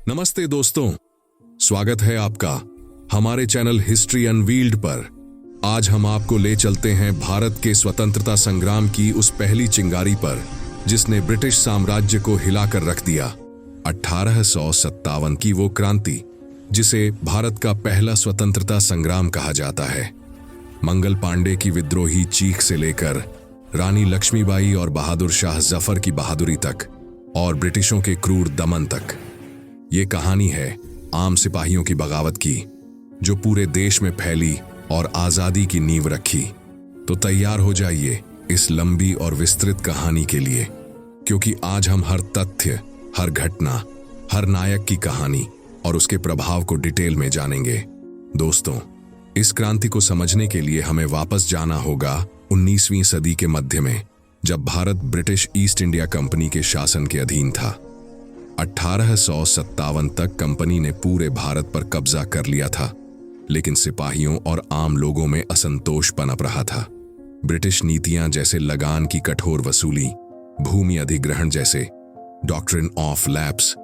नमस्ते दोस्तों, स्वागत है आपका हमारे चैनल हिस्ट्री अनवील्ड पर। आज हम आपको ले चलते हैं भारत के स्वतंत्रता संग्राम की उस पहली चिंगारी पर जिसने ब्रिटिश साम्राज्य को हिलाकर रख दिया। 1857 की वो क्रांति जिसे भारत का पहला स्वतंत्रता संग्राम कहा जाता है। मंगल पांडे की विद्रोही चीख से लेकर रानी लक्ष्मीबाई और बहादुर शाह जफर की बहादुरी तक और ब्रिटिशों के क्रूर दमन तक, ये कहानी है आम सिपाहियों की बगावत की जो पूरे देश में फैली और आजादी की नींव रखी। तो तैयार हो जाइए इस लंबी और विस्तृत कहानी के लिए, क्योंकि आज हम हर तथ्य, हर घटना, हर नायक की कहानी और उसके प्रभाव को डिटेल में जानेंगे। दोस्तों, इस क्रांति को समझने के लिए हमें वापस जाना होगा 19वीं सदी के मध्य में, जब Bharat British east India company के शासन के अधीन था। 1857 तक कंपनी ने पूरे भारत पर कब्जा कर लिया था, लेकिन सिपाहियों और आम लोगों में असंतोष पनप रहा था। ब्रिटिश नीतियां जैसे लगान की कठोर वसूली, भूमि अधिग्रहण जैसे डॉक्ट्रिन ऑफ लैप्स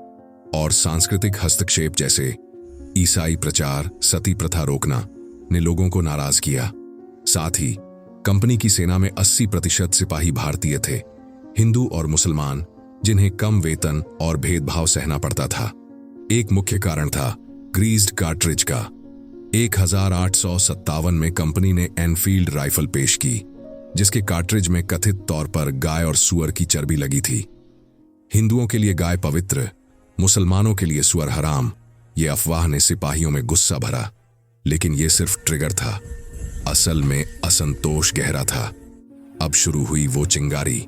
और सांस्कृतिक हस्तक्षेप जैसे ईसाई प्रचार, सती प्रथा रोकना ने लोगों को नाराज किया। साथ ही कंपनी की सेना में 80% सिपाही भारतीय थे, हिंदू और मुसलमान, जिन्हें कम वेतन और भेदभाव सहना पड़ता था। एक मुख्य कारण था ग्रीज्ड कार्ट्रिज का। 1857 में कंपनी ने एनफील्ड राइफल पेश की, जिसके कार्ट्रिज में कथित तौर पर गाय और सुअर की चर्बी लगी थी। हिंदुओं के लिए गाय पवित्र, मुसलमानों के लिए सुअर हराम। ये अफवाह ने सिपाहियों में गुस्सा भरा, लेकिन यह सिर्फ ट्रिगर था। असल में असंतोष गहरा था। अब शुरू हुई वो चिंगारी।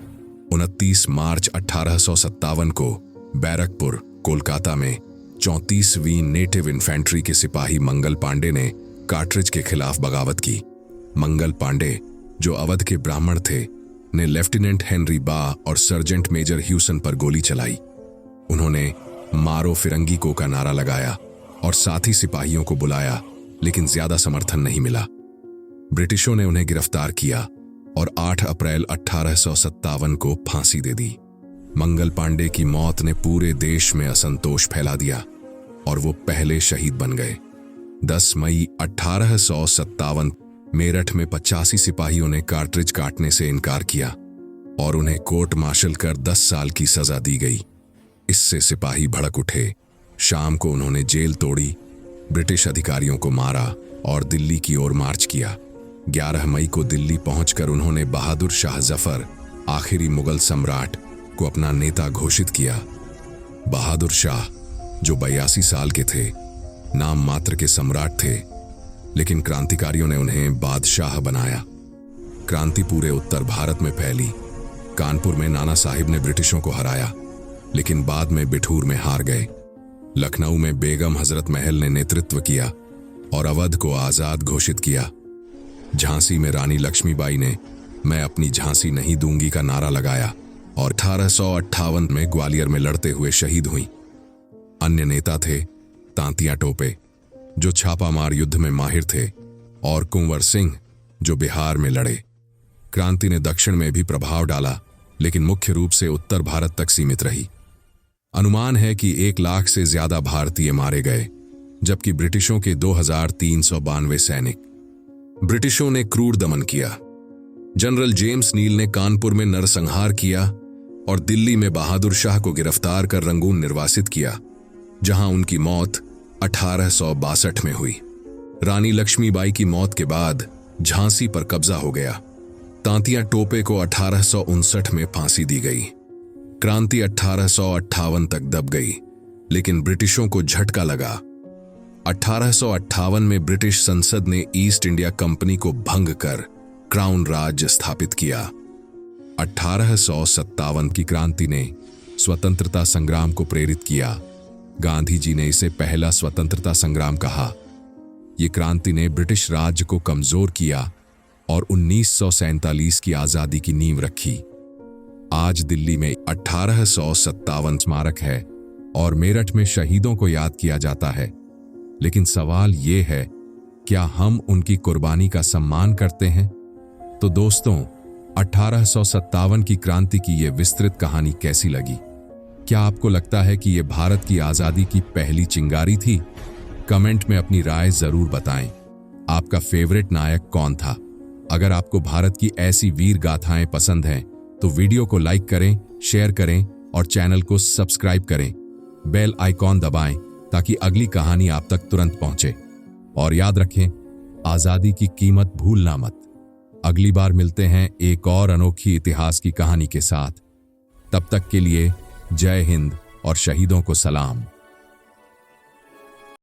29 मार्च 1857 को बैरकपुर, कोलकाता में 34वीं नेटिव इन्फेंट्री के सिपाही मंगल पांडे ने कार्ट्रिज के खिलाफ बगावत की। मंगल पांडे, जो अवध के ब्राह्मण थे, ने लेफ्टिनेंट हेनरी बा और सर्जेंट मेजर ह्यूसन पर गोली चलाई। उन्होंने मारो फिरंगी को का नारा लगाया और साथी सिपाहियों को बुलाया, लेकिन ज्यादा समर्थन नहीं मिला। ब्रिटिशों ने उन्हें गिरफ्तार किया और 8 अप्रैल 1857 को फांसी दे दी। मंगल पांडे की मौत ने पूरे देश में असंतोष फैला दिया और वो पहले शहीद बन गए। 10 मई 1857 मेरठ में 85 सिपाहियों ने कार्ट्रिज काटने से इनकार किया और उन्हें कोर्ट मार्शल कर 10 साल की सजा दी गई। इससे सिपाही भड़क उठे। शाम को उन्होंने जेल तोड़ी, ब्रिटिश अधिकारियों को मारा और दिल्ली की ओर मार्च किया। 11 मई को दिल्ली पहुंचकर उन्होंने बहादुर शाह जफर, आखिरी मुगल सम्राट, को अपना नेता घोषित किया। बहादुर शाह, जो 82 साल के थे, नाम मात्र के सम्राट थे, लेकिन क्रांतिकारियों ने उन्हें बादशाह बनाया। क्रांति पूरे उत्तर भारत में फैली। कानपुर में नाना साहिब ने ब्रिटिशों को हराया, लेकिन बाद में बिठूर में हार गए। लखनऊ में बेगम हजरत महल ने नेतृत्व किया और अवध को आजाद घोषित किया। झांसी में रानी लक्ष्मीबाई ने मैं अपनी झांसी नहीं दूंगी का नारा लगाया और 1858 में ग्वालियर में लड़ते हुए शहीद हुई। अन्य नेता थे तांतिया टोपे, जो छापामार युद्ध में माहिर थे, और कुंवर सिंह, जो बिहार में लड़े। क्रांति ने दक्षिण में भी प्रभाव डाला, लेकिन मुख्य रूप से उत्तर भारत तक सीमित रही। अनुमान है कि 1 लाख से ज्यादा भारतीय मारे गए, जबकि ब्रिटिशों के 2392 सैनिक। ब्रिटिशों ने क्रूर दमन किया। जनरल जेम्स नील ने कानपुर में नरसंहार किया और दिल्ली में बहादुर शाह को गिरफ्तार कर रंगून निर्वासित किया, जहां उनकी मौत 1862 में हुई। रानी लक्ष्मीबाई की मौत के बाद झांसी पर कब्जा हो गया। तांतिया टोपे को 1859 में फांसी दी गई। क्रांति 1858 तक दब गई, लेकिन ब्रिटिशों को झटका लगा। 1858 में ब्रिटिश संसद ने ईस्ट इंडिया कंपनी को भंग कर क्राउन राज स्थापित किया। 1857 की क्रांति ने स्वतंत्रता संग्राम को प्रेरित किया। गांधी जी ने इसे पहला स्वतंत्रता संग्राम कहा। यह क्रांति ने ब्रिटिश राज्य को कमजोर किया और 1947 की आजादी की नींव रखी। आज दिल्ली में 1857 स्मारक है और मेरठ में शहीदों को याद किया जाता है, लेकिन सवाल ये है, क्या हम उनकी कुर्बानी का सम्मान करते हैं? तो दोस्तों, 1857 की क्रांति की यह विस्तृत कहानी कैसी लगी? क्या आपको लगता है कि यह भारत की आजादी की पहली चिंगारी थी? कमेंट में अपनी राय जरूर बताएं। आपका फेवरेट नायक कौन था? अगर आपको भारत की ऐसी वीर गाथाएं पसंद हैं तो वीडियो को लाइक करें, शेयर करें और चैनल को सब्सक्राइब करें। बेल आइकॉन दबाएं ताकि अगली कहानी आप तक तुरंत पहुंचे। और याद रखें, आजादी की कीमत भूलना मत। अगली बार मिलते हैं एक और अनोखी इतिहास की कहानी के साथ। तब तक के लिए जय हिंद और शहीदों को सलाम।